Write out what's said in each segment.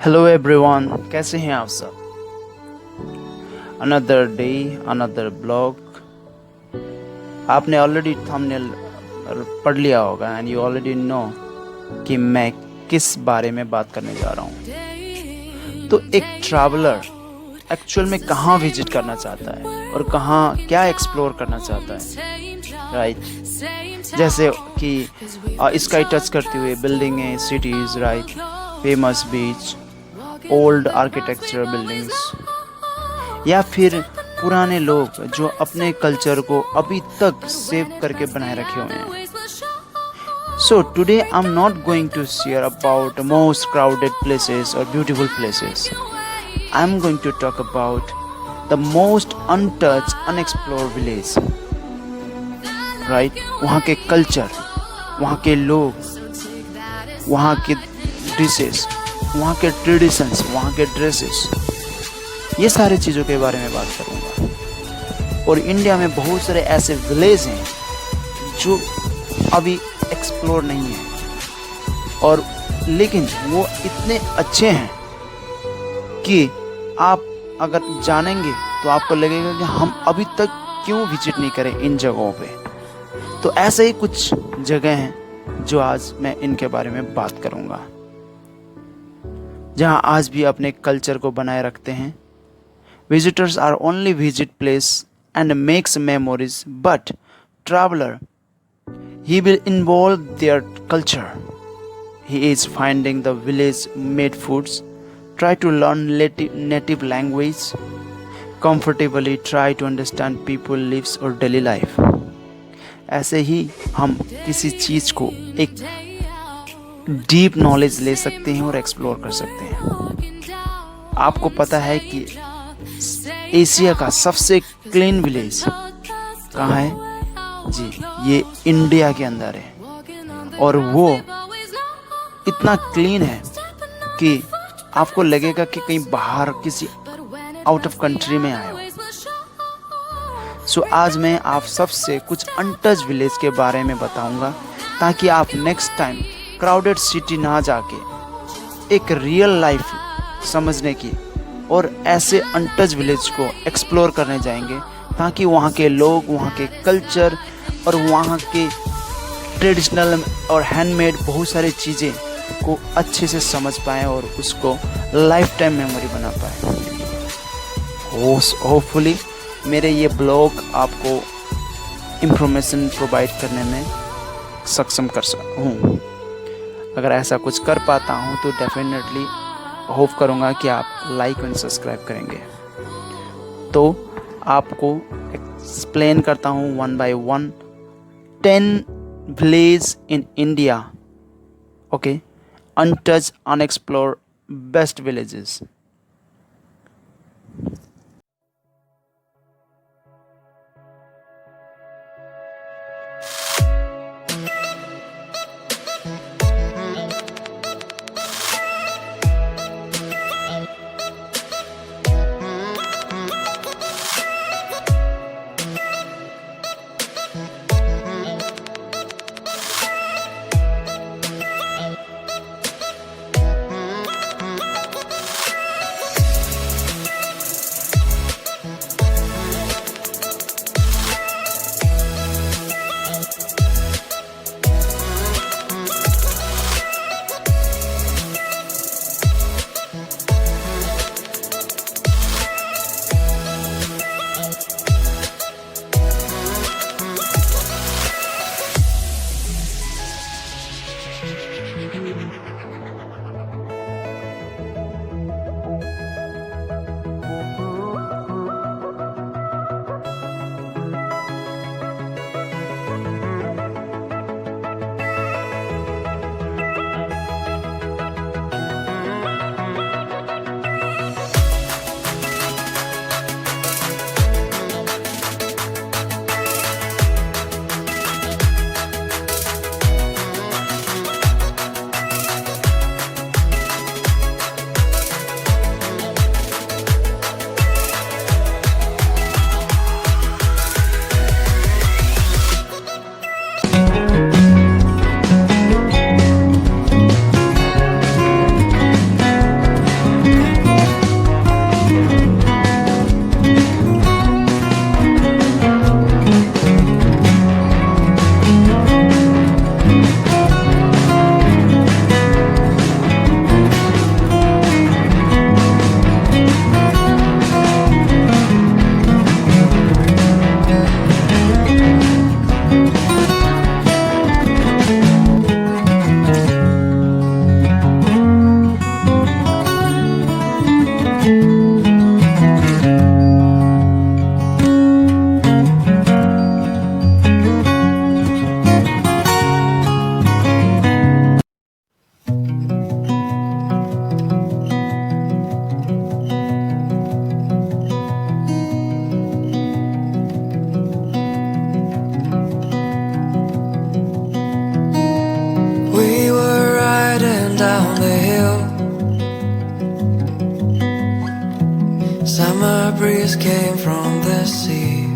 Hello everyone, कैसे हैं आप सब। Another day, another blog. आपने ऑलरेडी थंबनेल पढ़ लिया होगा एंड यू ऑलरेडी नो कि मैं किस बारे में बात करने जा रहा हूँ। तो एक ट्रैवलर एक्चुअल में कहाँ विजिट करना चाहता है और कहाँ क्या एक्सप्लोर करना चाहता है, राइट। जैसे कि स्काई टच करती हुए बिल्डिंगें, cities, right, famous beach, old architecture buildings, या फिर पुराने लोग जो अपने कल्चर को अभी तक सेव करके बनाए रखे हुए हैं। So today I am not going to share about most crowded places और beautiful places. I am going to talk about the most untouched unexplored village, right. वहाँ के कल्चर, वहाँ के लोग, वहाँ के डिशेस, वहाँ के ट्रेडिशंस, वहाँ के ड्रेसेस, ये सारी चीज़ों के बारे में बात करूँगा। और इंडिया में बहुत सारे ऐसे विलेज हैं जो अभी एक्सप्लोर नहीं है, और लेकिन वो इतने अच्छे हैं कि आप अगर जानेंगे तो आपको लगेगा कि हम अभी तक क्यों विजिट नहीं करें इन जगहों पे। तो ऐसे ही कुछ जगह हैं जो आज मैं इनके बारे में बात करूँगा, जहाँ आज भी अपने कल्चर को बनाए रखते हैं। Visitors are only visit place and makes memories, but traveller he will involve their culture. He is finding the village made foods, try to learn native language, comfortably try to understand people lives or daily life. ऐसे ही हम किसी चीज़ को एक deep knowledge ले सकते हैं और explore कर सकते हैं। आपको पता है कि एशिया का सबसे क्लीन विलेज कहाँ है? जी, ये इंडिया के अंदर है, और वो इतना क्लीन है कि आपको लगेगा कि कहीं बाहर किसी आउट ऑफ कंट्री में आए हो। सो आज मैं आप सबसे कुछ अनटच विलेज के बारे में बताऊंगा, ताकि आप नेक्स्ट टाइम क्राउडेड सिटी ना जाके एक रियल लाइफ समझने की और ऐसे अनटच विलेज को एक्सप्लोर करने जाएंगे, ताकि वहाँ के लोग, वहाँ के कल्चर और वहाँ के ट्रेडिशनल और हैंडमेड बहुत सारी चीज़ें को अच्छे से समझ पाएँ और उसको लाइफ टाइम मेमोरी बना पाएँ। होपफुली मेरे ये ब्लॉग आपको इंफॉर्मेशन प्रोवाइड करने में सक्षम कर हूँ। अगर ऐसा कुछ कर पाता हूँ तो डेफिनेटली होप करूँगा कि आप लाइक एंड सब्सक्राइब करेंगे। तो आपको एक्सप्लेन करता हूँ one by one 10 village in India, okay, untouched unexplored best villages. breeze came from the sea.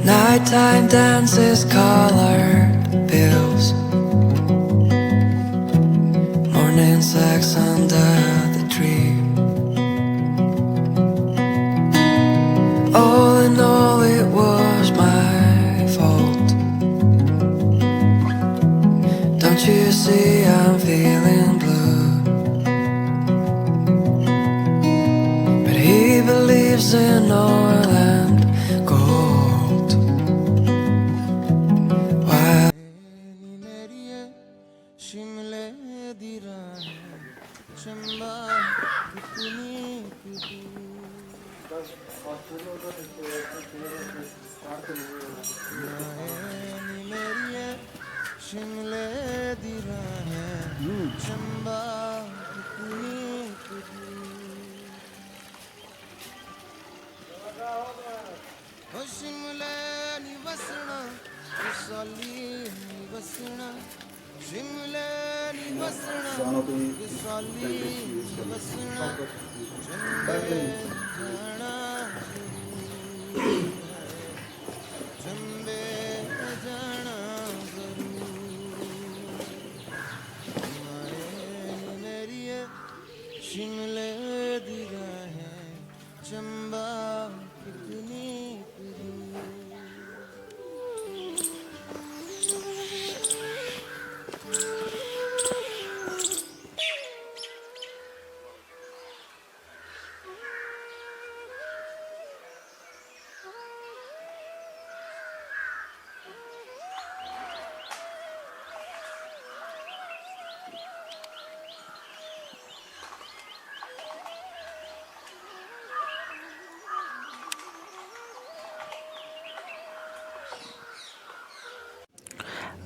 Nighttime dances, colored pills. Morning sex under the tree. All in all, it was my fault. Don't you see I'm feeling blue? But he believes in oil and gold. While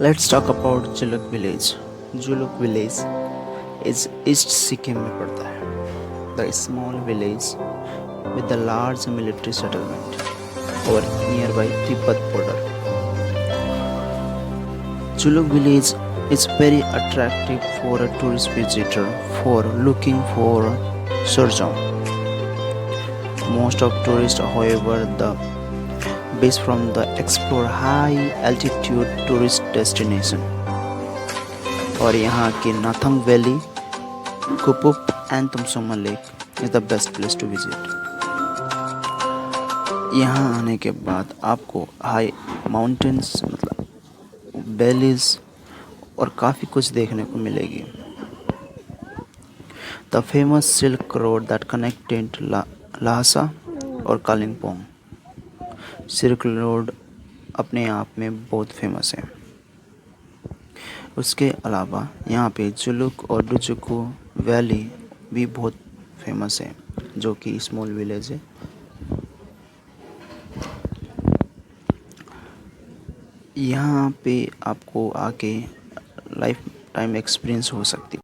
Let's talk about Juluk village. Juluk village is East Sikkim में पड़ता है. The small village with the large military settlement or nearby Tibet border. Juluk village is very attractive for a tourist visitor for looking for Surjong. Most of tourists, however, the base from the explore high altitude tourist destination. और यहाँ के Nathang valley, Kupup and Tsomgo lake is the best place to visit. यहाँ आने के बाद आपको high mountains मतलब valleys और काफ़ी कुछ देखने को मिलेगी. The famous silk road that connected Lhasa और कालिम्पोंग. सिल्क रोड अपने आप में बहुत फेमस है. उसके अलावा यहाँ पे जुलुक और डुजुकू वैली भी बहुत फेमस है जो कि स्मॉल विलेज है. यहाँ पे आपको आके लाइफ टाइम एक्सपीरियंस हो सकती.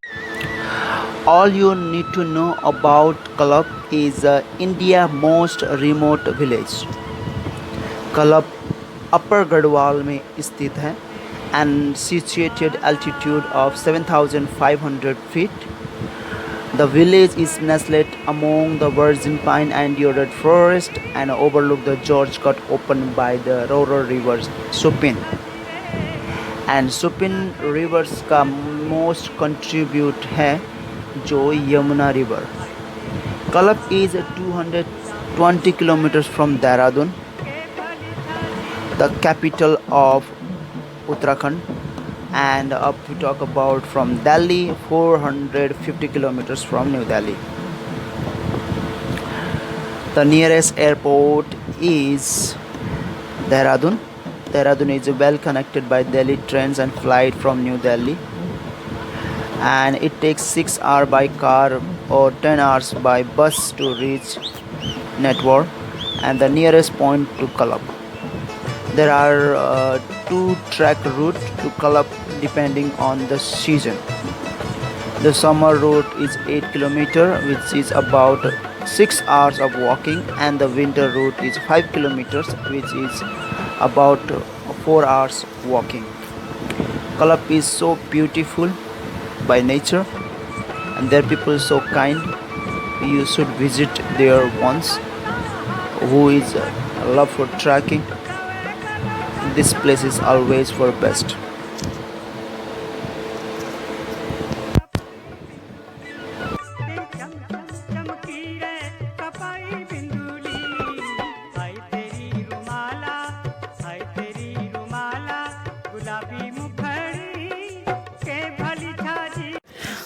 All you need to know about Kalap is India most remote village. Kalap Upper Garhwal में स्थित है and situated altitude of 7,500 feet. The village is nestled among the virgin pine and deodar forest and overlook the gorge cut open by the Roro river Supin. And Supin rivers का most contribute है जो Yamuna river. Kalap is 220 kilometers from Dehradun, the capital of Uttarakhand, and up we talk about from Delhi 450 kilometers from New Delhi. The nearest airport is Dehradun. Dehradun is well connected by Delhi trains and flight from New Delhi, and it takes 6 hours by car or 10 hours by bus to reach Netwar and the nearest point to Kalap. There are 2 track route to Kalap depending on the season. The summer route is 8 km, which is about 6 hours of walking, and the winter route is 5 kilometers, which is about 4 hours walking. Kalap is so beautiful by nature, and their people so kind. you should visit there once. Who is love for trekking? This place is always for best. दिन चम चम चमकी रे कपाई बिंदुली हाय तेरी रुमाला गुलाबी मुखड़ी के भली छाजी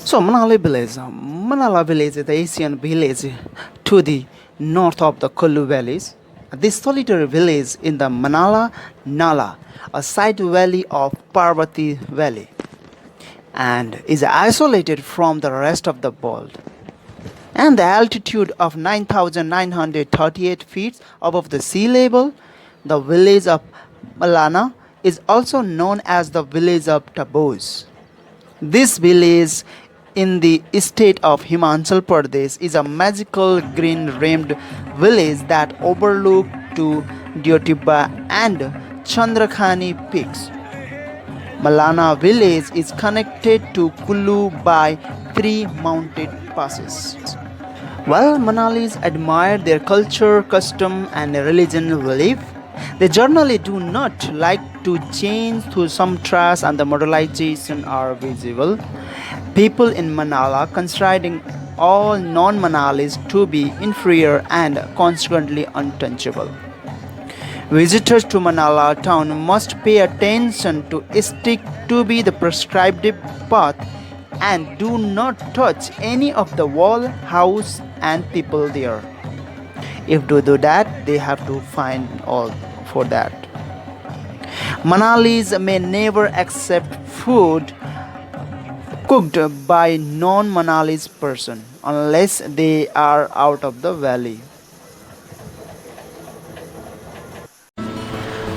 So Manali village. Manala village is the Asian village to the north of the Kullu valleys. This solitary village in the Manala Nala, a side valley of Parvati Valley, and is isolated from the rest of the world. And the altitude of 9,938 feet above the sea level, the village of Malana is also known as the village of taboos. This village in the state of Himachal Pradesh is a magical green rimmed village that overlooks to Dyotiba and Chandrakhani peaks. Malana village is connected to Kullu by 3 mountain passes. While Manalis admire their culture, custom, and religion belief, they generally do not like to change through some trash and the modernization are visible. People in Manala considering all non-Manalis to be inferior and consequently untouchable. Visitors to Manala town must pay attention to stick to be the prescribed path and do not touch any of the wall, house and people there. If they do that, they have to fine all for that. Manalis may never accept food cooked by non-Manalis person unless they are out of the valley.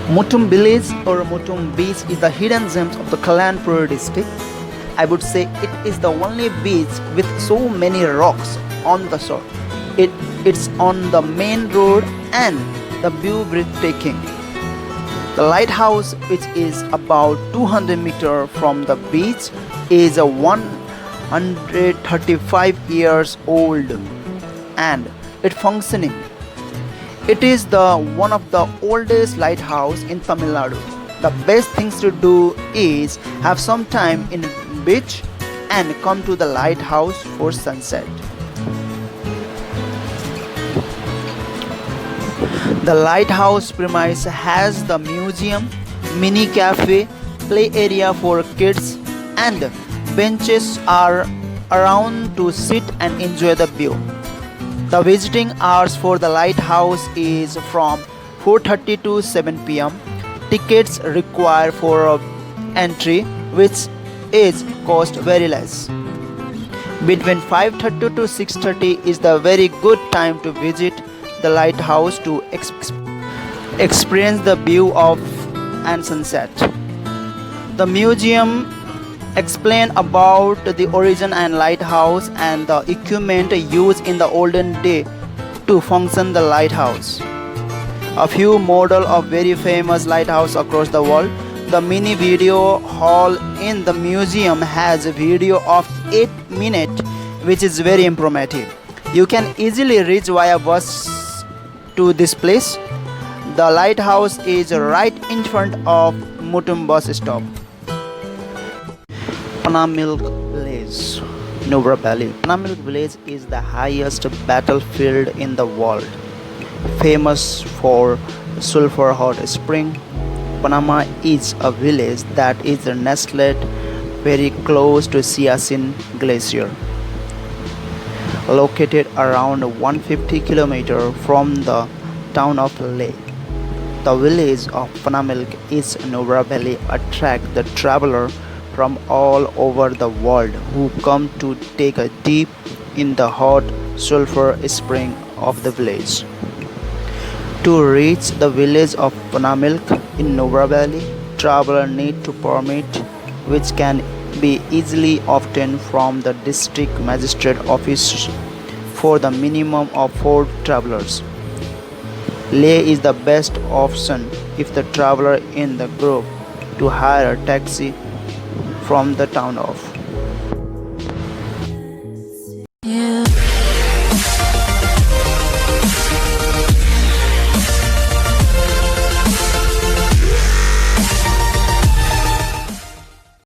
Mutum village or Mutum beach is the hidden gems of the Kalanpur district. I would say it is the only beach with so many rocks on the shore. It's on the main road and the view breathtaking. The lighthouse, which is about 200 meters from the beach, is a 135 years old and it functioning. It is the one of the oldest lighthouse in Tamil Nadu. The best things to do is have some time in beach and come to the lighthouse for sunset. The lighthouse premise has the museum, mini cafe, play area for kids and benches are around to sit and enjoy the view. The visiting hours for the lighthouse is from 4:30 to 7 p.m. Tickets required for entry, which is cost very less. Between 5:30 to 6:30 is the very good time to visit the lighthouse to experience the view of and sunset. The museum explain about the origin and lighthouse and the equipment used in the olden day to function the lighthouse. A few model of very famous lighthouse across the world. The mini video hall in the museum has a video of 8 minutes which is very informative. You can easily reach via bus to this place. The lighthouse is right in front of Mutum bus stop. Panamilk Village, Nubra Valley. Panamilk Village is the highest battlefield in the world, famous for sulfur hot spring. Panama is a village that is nestled very close to Siachen Glacier, located around 150 km from the town of Leh. The village of Panamilk is Nubra Valley attract the traveler from all over the world who come to take a dip in the hot sulfur spring of the village. To reach the village of Panamilk in Nubra Valley, traveler need to permit which can be easily obtained from the district magistrate office for the minimum of 4 travelers. Leh is the best option if the traveler in the group to hire a taxi from the town of